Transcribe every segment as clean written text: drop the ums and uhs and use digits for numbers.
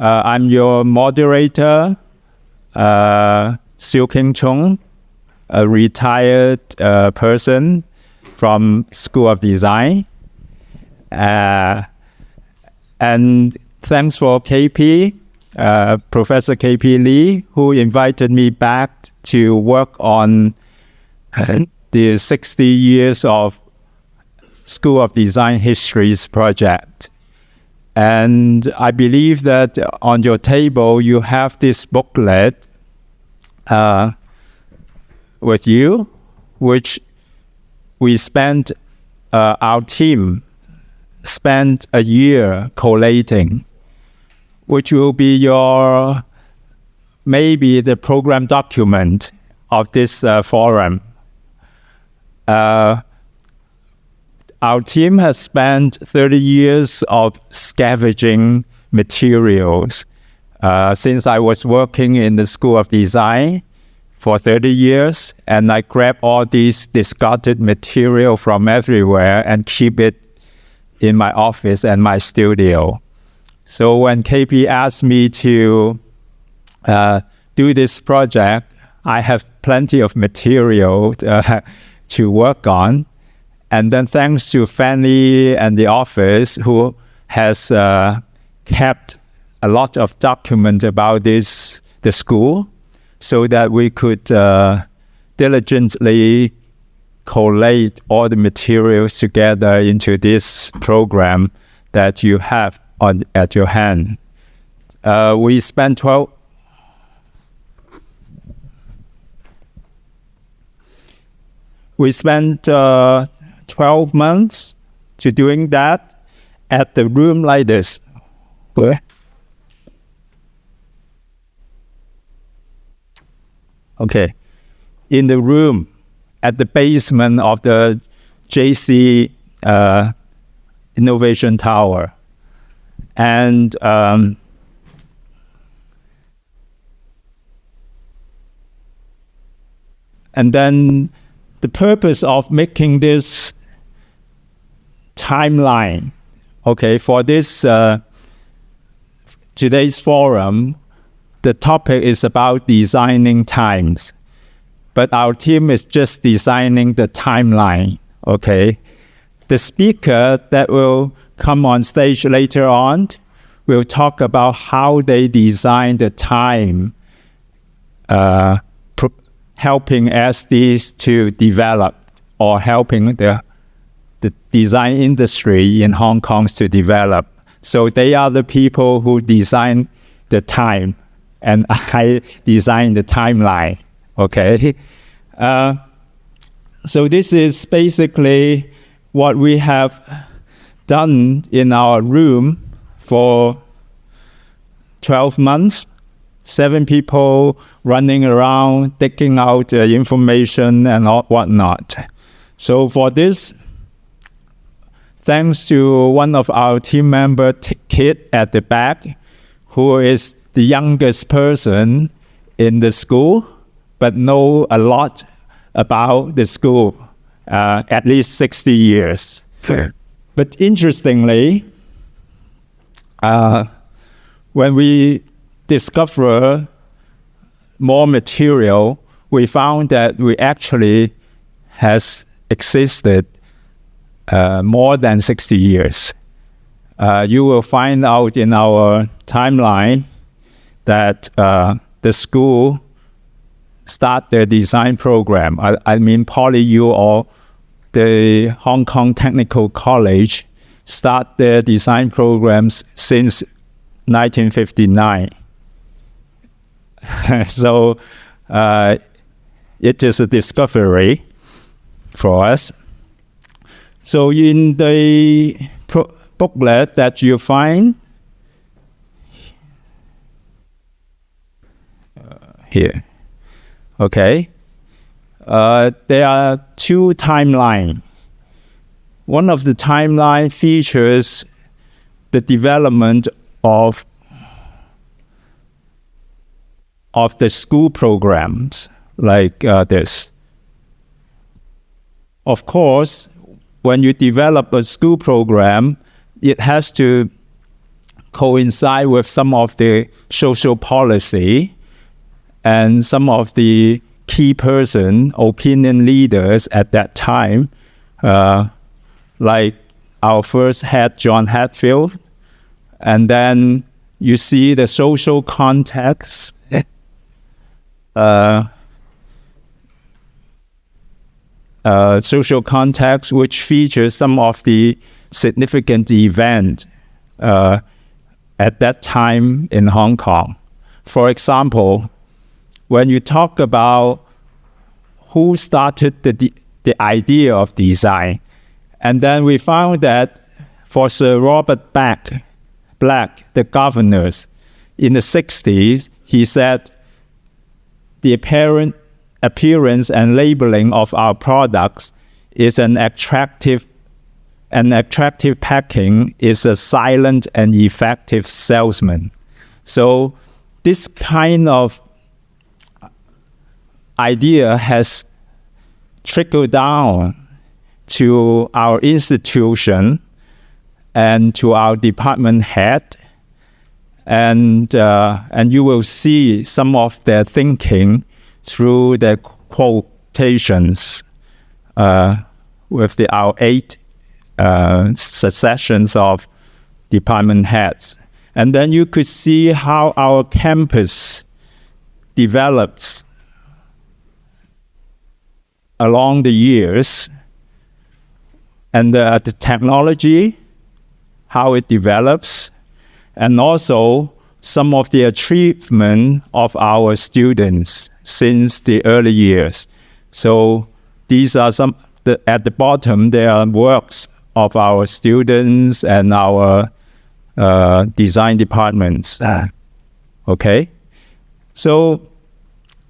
I'm your moderator, Chung, a retired person from School of Design. And thanks for KP, Professor KP Lee, who invited me back to work on the 60 years of School of Design Histories project. And I believe that on your table you have this booklet with you, which we spent, our team spent a year collating, which will be your, maybe the program document of this forum. Our team has spent 30 years of scavenging materials. Since I was working in the School of Design for 30 years, and I grab all these discarded material from everywhere and keep it in my office and my studio. So when KP asked me to do this project, I have plenty of material to work on. And then thanks to Fanny and the office, who has kept a lot of documents about the school, so that we could diligently collate all the materials together into this program that you have at your hand. We spent 12 months to doing that at the room like this. Okay, in the room at the basement of the JC Innovation Tower. And then the purpose of making this timeline, okay, for this today's forum, the topic is about designing times, but our team is just designing the timeline, okay? The speaker that will come on stage later on will talk about how they design the time, helping SDs to develop, or helping the design industry in Hong Kong to develop. So they are the people who design the time, and I design the timeline, okay? So this is basically what we have done in our room for 12 months. 7 people running around, taking out information and whatnot. So for this, thanks to one of our team member, Kit at the back, who is the youngest person in the school, but know a lot about the school, at least 60 years. Sure. But interestingly, when we discover more material, we found that we actually has existed more than 60 years. You will find out in our timeline that the school start their design program. I mean PolyU, or the Hong Kong Technical College, start their design programs since 1959. So it is a discovery for us. So in the booklet that you find here, okay, there are 2 timelines. One of the timeline features the development of the school programs like this. Of course, when you develop a school program, it has to coincide with some of the social policy and some of the key opinion leaders at that time, like our first head, John Hatfield. And then you see the social context, which features some of the significant events at that time in Hong Kong. For example, when you talk about who started the idea of design, and then we found that for Sir Robert Black, the governors, in the 60s, he said the appearance and labeling of our products is an attractive packing is a silent and effective salesman. So this kind of idea has trickled down to our institution and to our department head, and you will see some of their thinking through the quotations with our 8 successions of department heads. And then you could see how our campus develops along the years, and the technology, how it develops, and also some of the achievement of our students since the early years. So these are at the bottom, there are works of our students and our design departments. Okay? So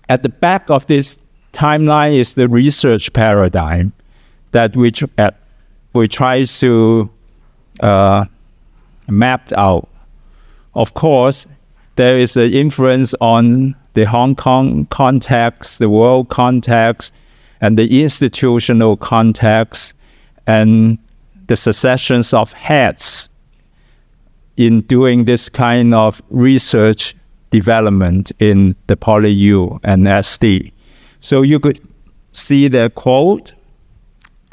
at the back of this timeline is the research paradigm that we try to map out. Of course, there is an influence on the Hong Kong context, the world context, and the institutional context, and the successions of heads in doing this kind of research development in the PolyU and SD. So you could see the quote,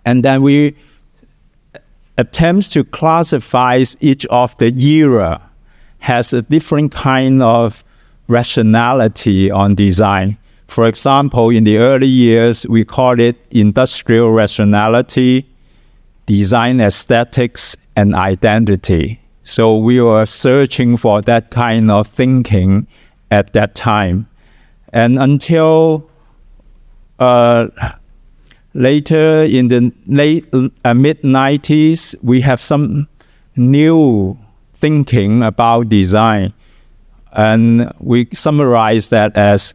and then we attempt to classify each of the era has a different kind of rationality on design. For example, in the early years, we call it industrial rationality, design aesthetics, and identity. So we were searching for that kind of thinking at that time. And until later in the mid-90s, we have some new thinking about design. And we summarize that as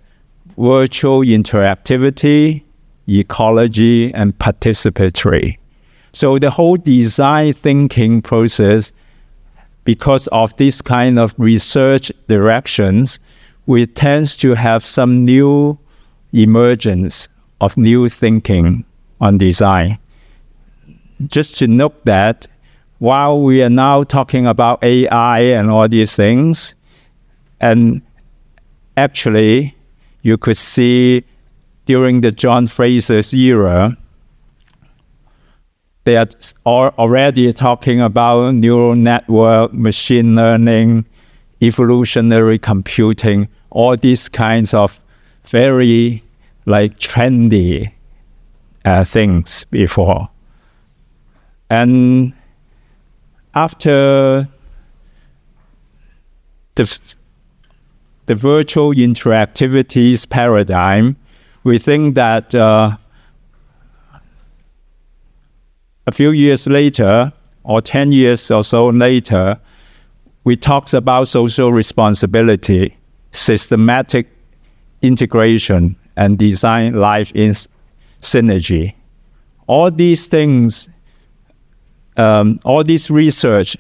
virtual interactivity, ecology, and participatory. So the whole design thinking process, because of this kind of research directions, we tend to have some new emergence of new thinking on design. Just to note that while we are now talking about AI and all these things, and actually you could see during the John Fraser's era, they are already talking about neural network, machine learning, evolutionary computing, all these kinds of very trendy things before. And after the virtual interactivities paradigm, we think that a few years later, or 10 years or so later, we talked about social responsibility, systematic integration, and design life in synergy. All these things, all these research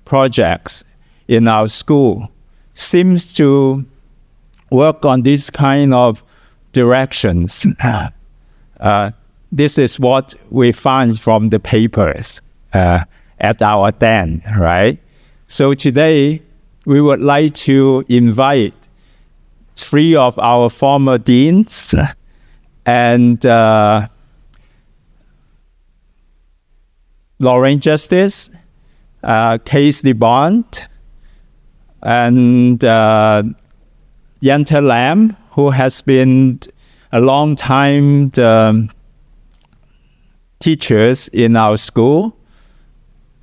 projects in our school seems to work on this kind of directions. This is what we find from the papers at our den, right? So today, we would like to invite 3 of our former deans and Lorraine Justice, Casey Bond, and Yenta Lam, who has been a long time teachers in our school,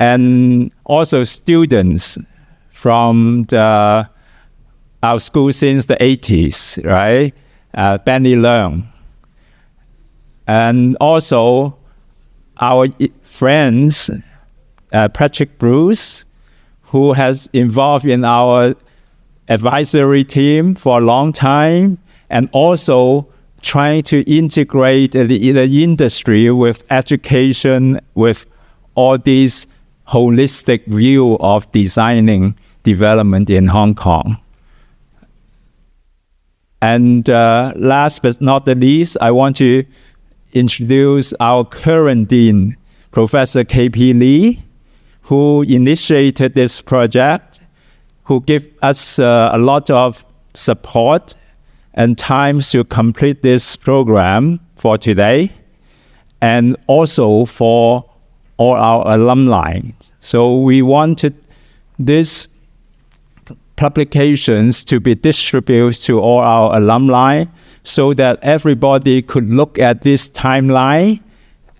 and also students from our school since the 80s, right? Benny Leung. And also our friends, Patrick Bruce, who has involved in our advisory team for a long time, and also trying to integrate the industry with education, with all these holistic view of designing development in Hong Kong. And last but not the least, I want to introduce our current dean, Professor K.P. Lee, who initiated this project, who gave us a lot of support and time to complete this program for today, and also for all our alumni. So we wanted these publications to be distributed to all our alumni so that everybody could look at this timeline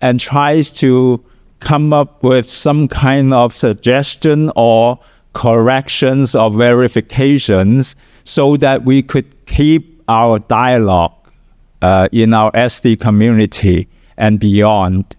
and tries to come up with some kind of suggestion or corrections or verifications so that we could keep our dialogue in our SD community and beyond.